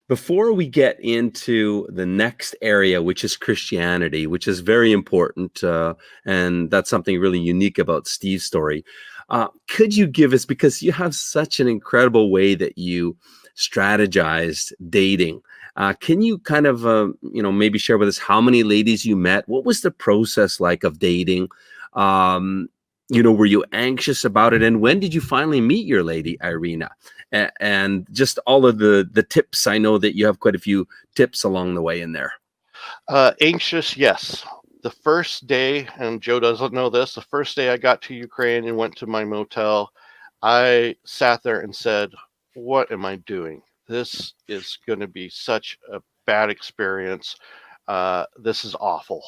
Before we get into the next area, which is Christianity, which is very important, and that's something really unique about Steve's story, could you give us, because you have such an incredible way that you strategized dating, can you kind of, maybe share with us how many ladies you met? What was the process like of dating? Um, were you anxious about it? And when did you finally meet your lady, Irina? And just all of the tips. I know that you have quite a few tips along the way in there. Anxious, yes. The first day, and Joe doesn't know this, the first day I got to Ukraine and went to my motel, I sat there and said, what am I doing? This is going to be such a bad experience. This is awful.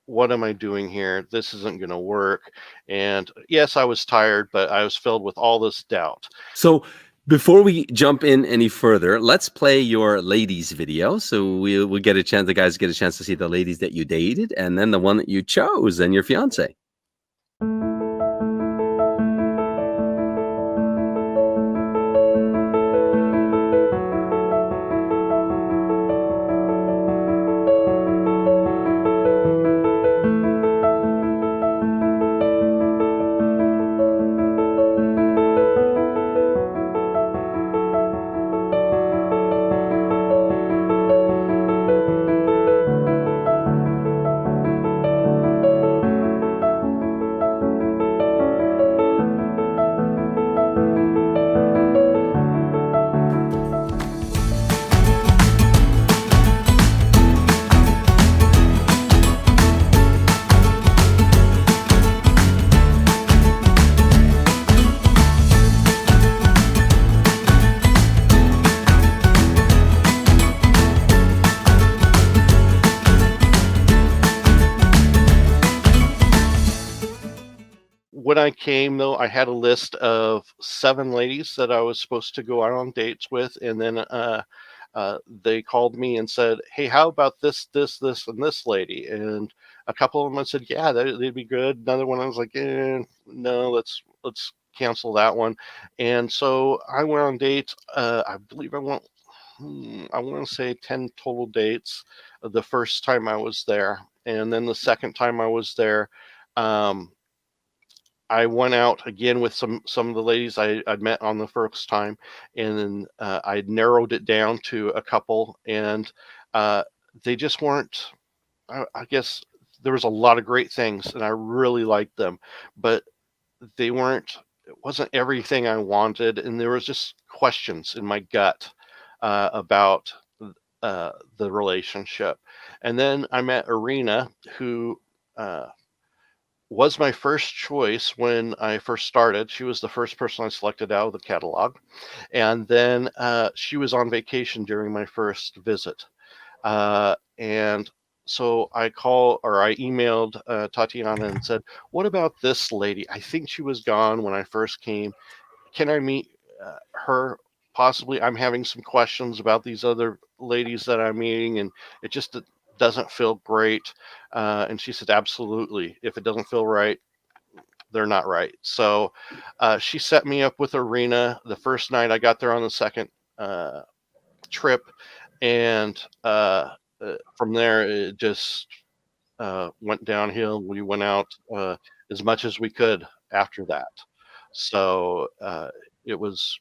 What am I doing here? This isn't going to work. And yes, I was tired, but I was filled with all this doubt. So before we jump in any further, let's play your ladies video. So we'll get a chance, the guys get a chance to see the ladies that you dated and then the one that you chose and your fiance. When I came, though, I had a list of 7 ladies that I was supposed to go out on dates with, and then they called me and said, "Hey, how about this, this, this, and this lady?" And a couple of them I said, "Yeah, they'd be good." Another one I was like, "No, let's cancel that one." And so I went on dates. I believe I want to say 10 total dates the first time I was there, and then the second time I was there. I went out again with some of the ladies I'd met on the first time, and then I narrowed it down to a couple, and they just weren't. I guess there was a lot of great things, and I really liked them, but they weren't. It wasn't everything I wanted, and there was just questions in my gut about the relationship. And then I met Irina, who was my first choice when I first started. She was the first person I selected out of the catalog. And then she was on vacation during my first visit. And so I emailed Tatiana and said, "What about this lady? I think she was gone when I first came. Can I meet her? Possibly. I'm having some questions about these other ladies that I'm meeting, and it just doesn't feel great." And she said, "Absolutely. If it doesn't feel right, they're not right." So she set me up with Irina the first night I got there on the second trip. And from there, it just went downhill. We went out as much as we could after that. So it was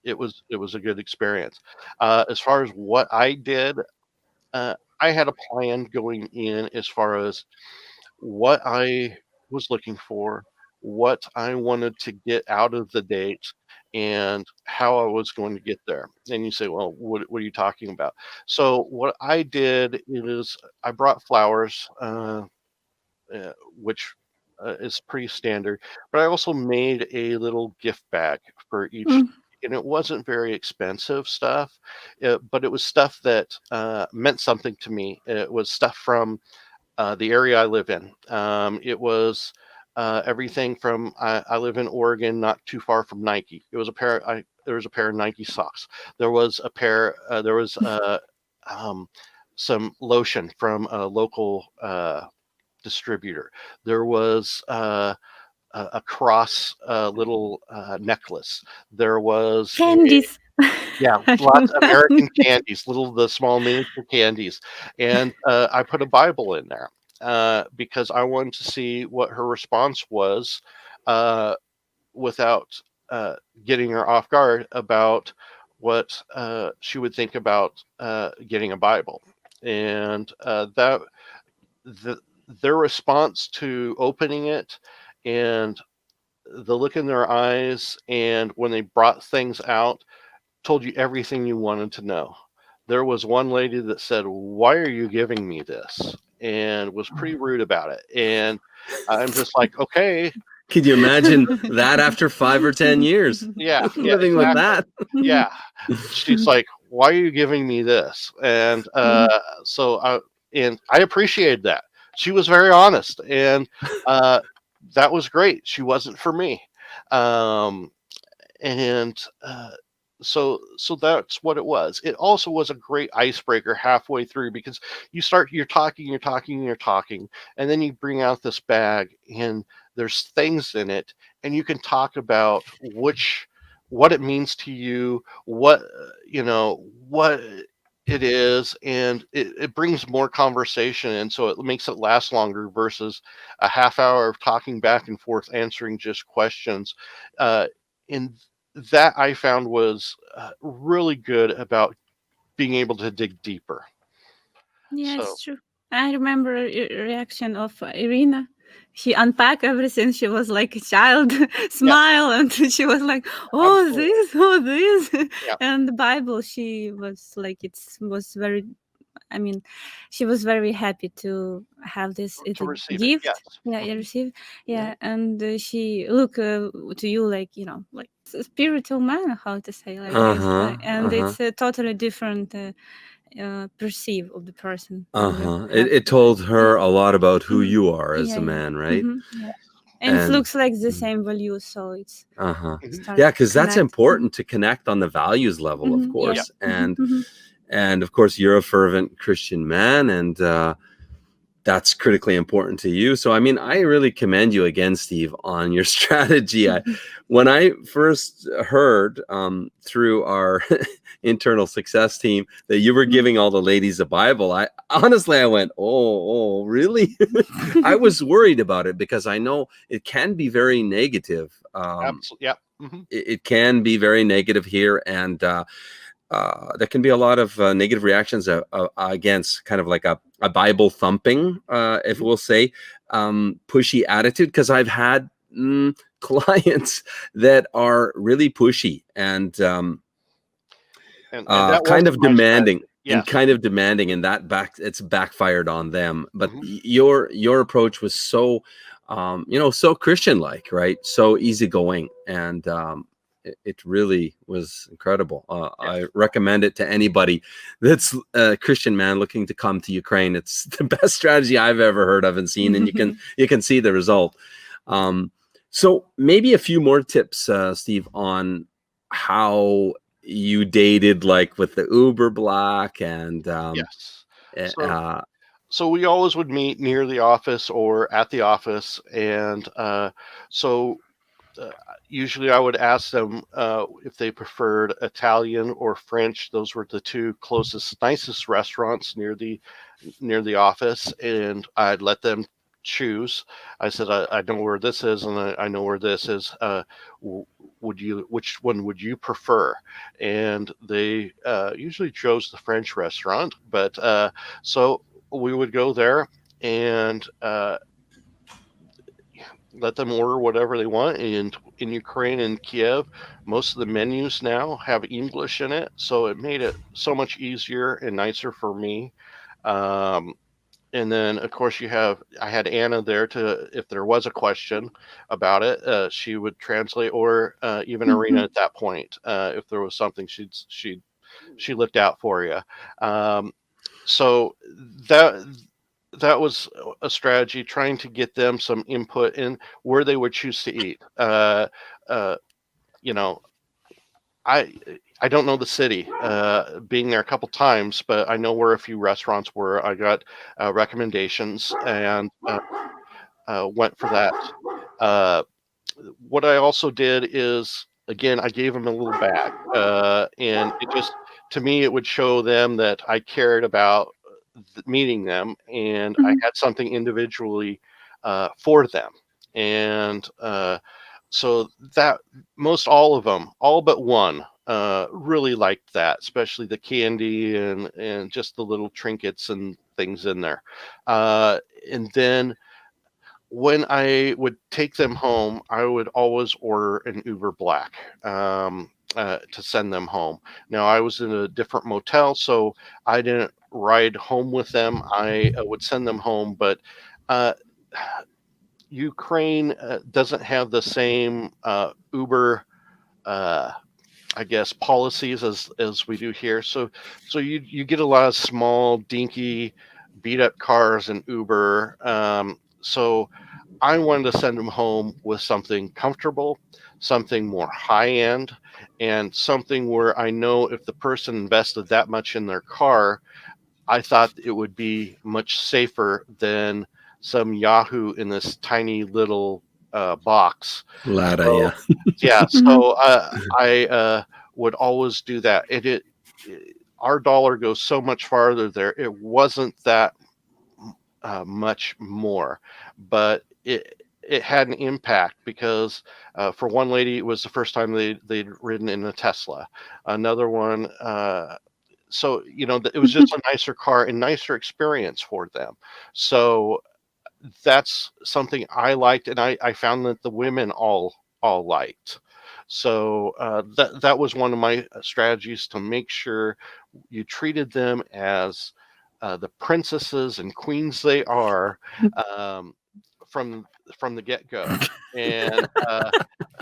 a good experience. As far as what I did, I had a plan going in as far as what I was looking for, what I wanted to get out of the date, and how I was going to get there. And you say, "Well, what are you talking about?" So what I did is I brought flowers, which is pretty standard, but I also made a little gift bag for each. Mm. And it wasn't very expensive stuff, but it was stuff that meant something to me. It was stuff from the area I live in. It was everything from I live in Oregon, not too far from Nike. It was a pair. There was a pair of Nike socks. There was a pair. There was some lotion from a local distributor. There was a cross little necklace. There was Candies. Yeah, I lots of American remember. candies, the small miniature candies, and I put a Bible in there because I wanted to see what her response was uh, without getting her off guard about what she would think about getting a Bible, and the, their response to opening it and the look in their eyes and when they brought things out told you everything you wanted to know. There was one lady that said, "Why are you giving me this?" and was pretty rude about it. And I'm just like, okay, Could you imagine that after 5 or 10 years yeah, yeah, living with exactly. that? Yeah. She's like, "Why are you giving me this?" And I appreciated that. She was very honest, and uh, that was great. She wasn't for me. Um, and so that's what it was. It also was a great icebreaker halfway through because you're talking, you're talking, and then you bring out this bag and there's things in it, and you can talk about what it means to you, what it is, and it brings more conversation, and so it makes it last longer versus a half hour of talking back and forth answering just questions. In that I found was really good about being able to dig deeper. Yeah, So it's true. I remember reaction of Irina. She unpacked everything. She was like a child, yes, smile, and she was like, "Oh, absolutely, this, oh, this." yeah, And the Bible, she was like, it was very. I mean, she was very happy to have this. It's to a receive it. Yes, gift. Yeah, you hmm receive. hmm Yeah, and she look to you like like a spiritual man. How to say like this? Uh-huh. And Uh-huh. it's a totally different. Perceive of the person when you Uh-huh. have It told her a lot about who mhm. you are as Yeah, a yeah. man, right? Yeah, and it And looks like the mm, same values, so it's uh-huh. hmm start Yeah, because that's connect. important to connect on the values level, of Yeah. yeah, course. And of course you're a fervent Christian man, and that's critically important to you. So, I mean, I really commend you again, Steve, on your strategy. When I first heard through our internal success team that you were giving all the ladies a Bible, I honestly, I went, oh, really? I was worried about it because I know it can be very negative. absolutely, yeah, It can be very negative here, and there can be a lot of negative reactions against kind of like a Bible thumping, if hmm we'll say, pushy attitude. Because I've had clients that are really pushy and and that kind wasn't of my demanding. strategy. And Yes, kind of demanding, and it's backfired on them. But hmm your approach was so, so Christian-like, right? So easygoing, and it really was incredible. yes, I recommend it to anybody that's a Christian man looking to come to Ukraine. It's the best strategy I've ever heard of and seen, and you can see the result. Um, so maybe a few more tips, Steve, on how you dated, like with the Uber Black and yes. eh, So we always would meet near the office or at the office, and so uh, usually I would ask them if they preferred Italian or French. Those were the two closest, nicest restaurants near the office, and I'd let them choose. I said, I know where this is, and I know where this is. Which one would you prefer? And they usually chose the French restaurant, but so we would go there and let them order whatever they want. And in Ukraine and Kiev, most of the menus now have English in it, so it made it so much easier and nicer for me. Um, and then, of course, I had Anna there to, if there was a question about it, she would translate, or even Arena at that point, if there was something she looked out for you. Um, so that that was a strategy, trying to get them some input in where they would choose to eat. Uh, you know, I I don't know the city, being there a couple times, but I know where a few restaurants were. I got recommendations and went for that. Uh, what I also did is again, I gave them a little back, and it just, to me, it would show them that I cared about meeting them, and I Mhm. had something individually for them. And so that, most all of them, all but one, really liked that, especially the candy and just the little trinkets and things in there. And then when I would take them home, I would always order an Uber Black, to send them home. Now, I was in a different motel, so I didn't ride home with them. I would send them home, but uh, Ukraine doesn't have the same Uber, uh, I guess, policies as we do here. So you get a lot of small, dinky, beat up cars in Uber. So I wanted to send them home with something comfortable, something more high end, and something where I know if the person invested that much in their car, I thought it would be much safer than some Yahoo in this tiny little box. Lada, So yeah. yeah, Mhm. so I would always do that. Our dollar goes so much farther there. It wasn't that much more, but it had an impact because for one lady, it was the first time they'd ridden in a Tesla. Another one, so it was just a nicer car and nicer experience for them. So that's something I liked, and I found that the women all liked. So that was one of my strategies to make sure you treated them as the princesses and queens they are, um, from the get go. And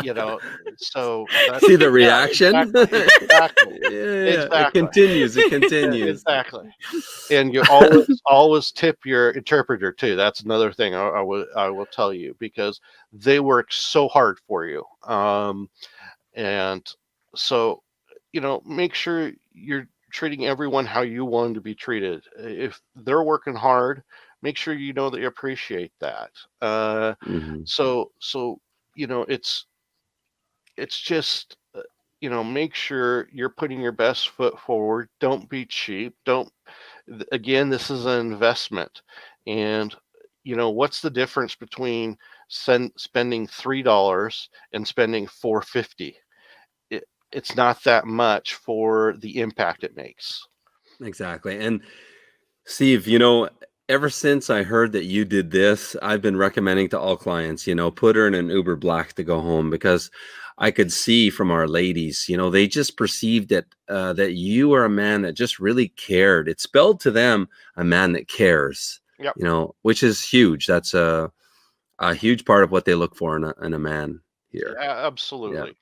you know, so that's, See the yeah, reaction? exactly, Yeah, it exactly, continues. It continues. exactly. And you always tip your interpreter too. That's another thing I will tell you, because they work so hard for you. And so, make sure you're treating everyone how you want to be treated. If they're working hard, make sure you know that you appreciate that. Mhm. So it's just make sure you're putting your best foot forward. Don't be cheap. Don't Again, this is an investment. And what's the difference between spending $3 and spending 450? It's not that much for the impact it makes. Exactly. And Steve, ever since I heard that you did this, I've been recommending to all clients, put her in an Uber Black to go home, because I could see from our ladies, they just perceived that you are a man that just really cared. It spelled to them a man that cares, Yep. which is huge. That's a huge part of what they look for in a man here. Yeah, Yeah. absolutely.